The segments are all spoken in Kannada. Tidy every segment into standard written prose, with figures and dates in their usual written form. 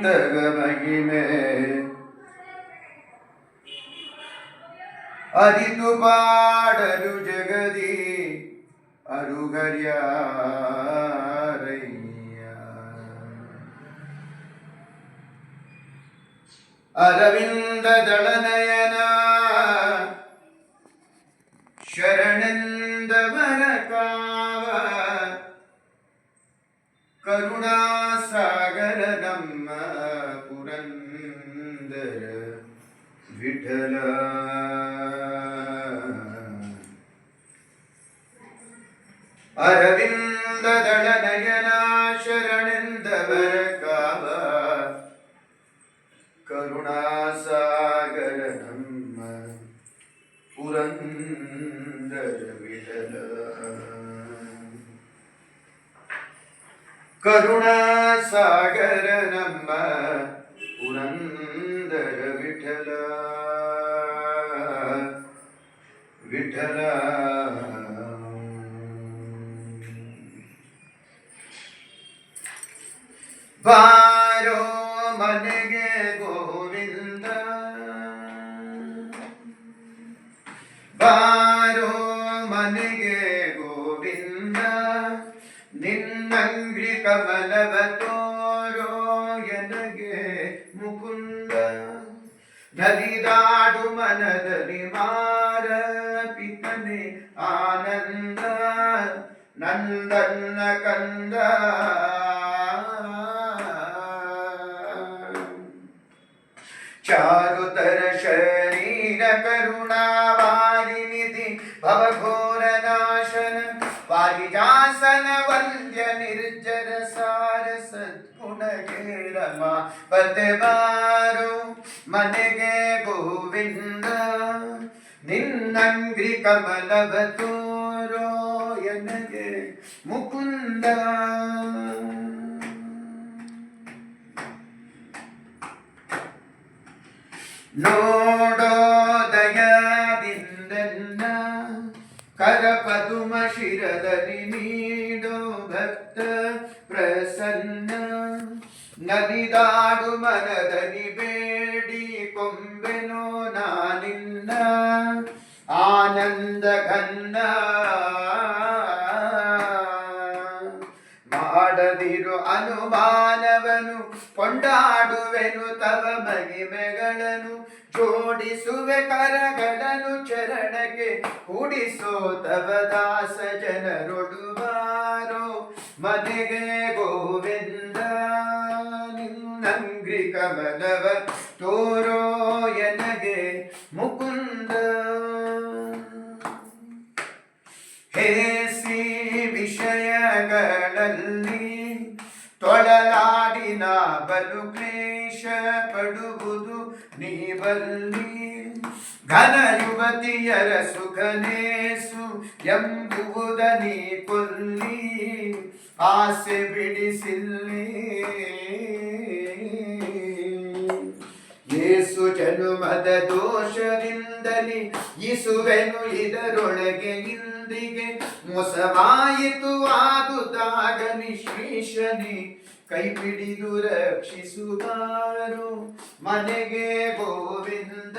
ತಗ ಮಹಿಮೆ ಅರಿತು ಪಾಡಲು ಜಗದಿ ಅರುಗರ್ಯಾರಯ್ಯ. ಅರವಿಂದ ದಳನಯನ ಶರಣೆಂದವರ ಕಾವ ಕರುಣಾಸಾಗರ ನಮ್ಮ ಪುರಂದರ ವಿಠಲ. ಅರವಿಂದ ದಳನಯನ ಶರಣೆಂದವರ ಕಾವ ಕರುಣಾಸಾಗರ ನಮ್ಮ ಪುರಂದರ ವಿಠಲ. ಕರುಣಾಸಾಗರ ನಮ್ಮ ಪುರಂದರ ವಿಠಲ ವಿಠಲ. ಬಾರೋ ಮನೆಗೆ ಗೋವಿಂದ, ಬಾರೋ ಮನೆಗೆ ಗೋವಿಂದ, ನಿನ್ನಂಗ್ರಿ ಕಮಲವ ತೋರೋ ಎನಗೆ ಮುಕುಂದ. ನಲಿದಾಡು ಮನದಲ್ಲಿ ಮಾರ ಪಿತನೆ ಆನಂದ, ನಂದನ್ನ ಕಂದ. ಚಾರುತರ ಶರೀರ ಕರುಣಾವಾರಿನಿಧಿ ಭವಘೋರ ನಾಶನ, ಪಾರಿಜಾಸನ ವಂದ್ಯ ನಿರ್ಜರ ಸಾರ ಸದ್ಗುಣ ಕೇರಮ ಪದೆ. ಬಾರೋ ಮನೆಗೆ ಗೋವಿಂದ, ನಿನ್ನಂಗ್ರಿ ಕಮಲವ ತೋರೋ ಎನಗೆ ಮುಕುಂದ. ನೋಡೋ ದಯದಿಂದನ್ನ ಕರಪದುಮ ಶಿರದಲ್ಲಿ ನೀಡೋ ಭಕ್ತ ಪ್ರಸನ್ನ. ನಲಿದಾಡು ಮನದಲ್ಲಿ ಬೇಡಿ ಕೊಂಬೆನೋ ನಾನಿನ್ನ ಆನಂದ ಘನ್ನ. ಮಾಡದಿರು ಅನುಮಾನವನು ಕೊಂಡಾಡುವೆನು ತವ ಮಹಿಮೆಗಳನ್ನು. ಜೋಡಿಸುವೆ ಕರಗಳನ್ನು ಚರಣಕ್ಕೆ ಕೂಡಿಸೋ ತವ ದಾಸ ಜನರೊಡು. ಬಾರೋ ಮನೆಗೆ ಗೋವಿಂದ, ನಿನ್ನಂಗ್ರಿ ಕಮಲವ ತೋರೋ ಎನಗೆ ಮುಕುಂದ. ಹೇಸಿ ವಿಷಯಗಳಲ್ಲಿ ತೊಳಲಾಡಿನ ಬಲು ಕ್ಲೇಶ ಪಡುವುದು ನೀ ಬಲ್ಲಿ. ಘನ ಯುವತಿಯರ ಸುಖನೇಸು ಎಂಬುವುದ ನೀ ಕೊಲ್ಲಿ. ಆಸೆ ಬಿಡಿಸಿಲ್ಲಿ ಯೇಸು ಜನುಮದ ದೋಷದಿಂದಲಿ ಇಸುವೆನು ಇದರೊಳಗೆ ಇಂದಿಗೆ. ಮೋಸವಾಯಿತು ಆದುದಾಗ ನಿಶ್ರೀಶನಿ ಕೈ ಬಿಡಿದು ರಕ್ಷಿಸುವಾರು. ಮನೆಗೆ ಗೋವಿಂದ,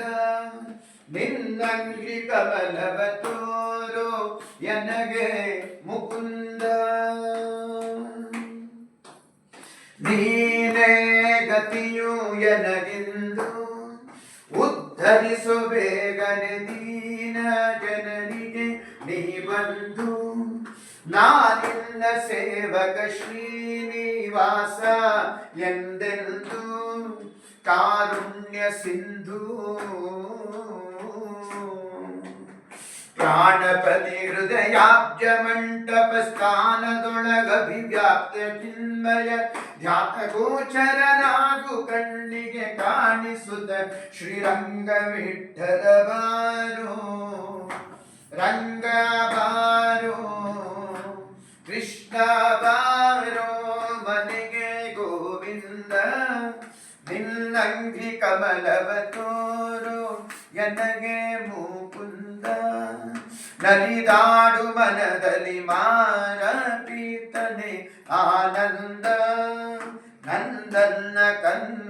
ನಿನ್ನಂಗ್ರಿ ಕಮಲವ ತೋರೋ ಎನಗೆ ಮುಕುಂದ. ನೀನೇ ಗತಿಯು ಎನಗಿಂದು ಉದ್ಧರಿಸು ಬೇಗನೆ ದೀನ ಜನರಿಗೆ ನೀ ಬಂದು. ನಾನಿನ್ನ ಸೇವಕ ಶ್ರೀನಿವಾಸ ಎಂದೆಂದು ಕಾರುಣ್ಯ ಸಿಂಧು. ಪ್ರಾಣಪತಿ ಹೃದಯಾಬ್ಜ ಮಂಟಪ ಸ್ಥಾನದೊಳಗಭಿವ್ಯಾಪ್ತ ಚಿನ್ಮಯ ಧ್ಯಾನ ಗೋಚರನಾಗು ಕಣ್ಣಿಗೆ ಕಾಣಿಸುತ್ತ ಶ್ರೀರಂಗ ವಿಠಲ. ಬಾರೋ ರಂಗ ಬಾರೋ ಕೃಷ್ಣ ಬಾರೋ ಮನೆಗೆ ಗೋವಿಂದ, ನಿನ್ನಂಗ್ರಿ ಕಮಲವ ತೋರೋ ಎನಗೆ ಮುಕುಂದ. ನಲಿದಾಡು ಮನದಲ್ಲಿ ಮಾರ ಪೀತನೆ ಆನಂದ, ನಂದನ್ನ ಕಂದ.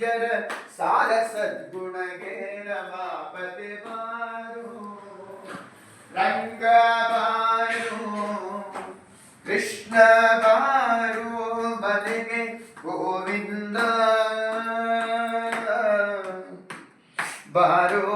ನಿಜರ ಸಾರ ಸದ್ಗುಣಗೆ ರಮಾಪತಿ ಬಾರು ರಂಗ ಬಾರು ಕೃಷ್ಣ ಬಾರು ಬಲಿಗೆ ಗೋವಿಂದ ಬಾರು